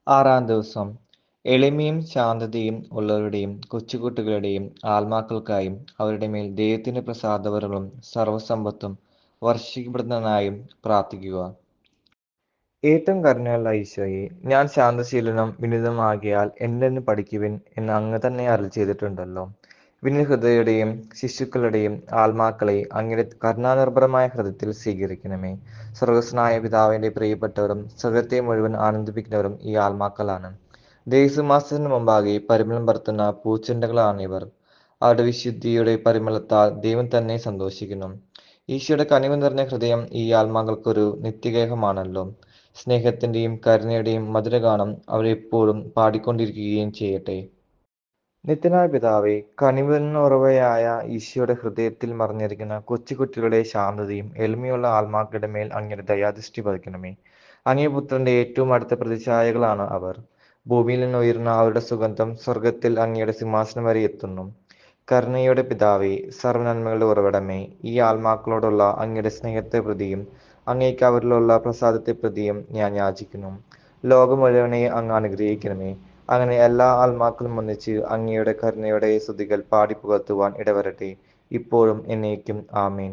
ആറാം ദിവസം എളിമയും ശാന്തതയും ഉള്ളവരുടെയും കൊച്ചുകുട്ടികളുടെയും ആത്മാക്കൾക്കായും അവരുടെ മേൽ ദൈവത്തിന്റെ പ്രസാദവരങ്ങളും സർവസമ്പത്തും വർഷിക്കപ്പെടുന്നതിനായും പ്രാർത്ഥിക്കുക. ഏറ്റവും കരുണയുള്ള ഈശോയെ, ഞാൻ ശാന്തശീലനും വിനീതമാകിയാൽ എന്നിൽ നിന്ന് പഠിക്കുവിൻ എന്ന് അങ്ങ് തന്നെ അരുളി ചെയ്തിട്ടുണ്ടല്ലോ. വിനീതഹൃദയരുടെയും ശിശുക്കളുടെയും ആത്മാക്കളെ അങ്ങയുടെ കരുണാനിർഭരമായ ഹൃദയത്തിൽ സ്വീകരിക്കണമേ. സ്വർഗസ്വനായ പിതാവിന്റെ പ്രിയപ്പെട്ടവരും സ്വർഗത്തെ മുഴുവൻ ആനന്ദിപ്പിക്കുന്നവരും ഈ ആത്മാക്കളാണ്. ദേവസിംഹാസനത്തിന് മുമ്പാകെ പരിമളം പരത്തുന്ന പൂച്ചെണ്ടുകളാണിവർ. അവരുടെ വിശുദ്ധിയുടെ പരിമളത്താൽ ദൈവം തന്നെ സന്തോഷിക്കുന്നു. ഈശോയുടെ കനിവ് നിറഞ്ഞ ഹൃദയം ഈ ആത്മാക്കൾക്കൊരു നിത്യഗേഹമാണല്ലോ. സ്നേഹത്തിന്റെയും കരുണയുടെയും മധുരഗാനം അവരെപ്പോഴും പാടിക്കൊണ്ടിരിക്കുകയും ചെയ്യട്ടെ. നിത്യനായ പിതാവേ, കനിവിന് ഉറവയായ ഈശോയുടെ ഹൃദയത്തിൽ മറഞ്ഞിരിക്കുന്ന കൊച്ചുകുട്ടികളുടെ ശാന്തതയും എളിമയുള്ള ആത്മാക്കളുടെ മേൽ അങ്ങയുടെ ദയാദൃഷ്ടി പതിക്കണമേ. അങ്ങേ പുത്രന്റെ ഏറ്റവും അടുത്ത പ്രതിച്ഛായകളാണ് അവർ. ഭൂമിയിൽ നിന്ന് ഉയർന്ന അവരുടെ സുഗന്ധം സ്വർഗത്തിൽ അങ്ങയുടെ സിംഹാസനം വരെ എത്തുന്നു. കരുണയുടെ പിതാവേ, സർവ്വനന്മകളുടെ ഉറവിടമേ, ഈ ആത്മാക്കളോടുള്ള അങ്ങയുടെ സ്നേഹത്തെ പ്രതിയും അങ്ങേക്ക് അവരിലുള്ള പ്രസാദത്തെ പ്രതിയും ഞാൻ യാചിക്കുന്നു. ലോകം മുഴുവനെ അങ്ങ് അനുഗ്രഹിക്കണമേ. അങ്ങനെ എല്ലാ ആത്മാക്കളും ഒന്നിച്ച് അങ്ങയുടെ കരുണയുടെ സ്തുതികൾ പാടിപ്പുകഴ്ത്തുവാൻ ഇടവരട്ടെ, ഇപ്പോഴും എന്നേക്കും. ആമേൻ.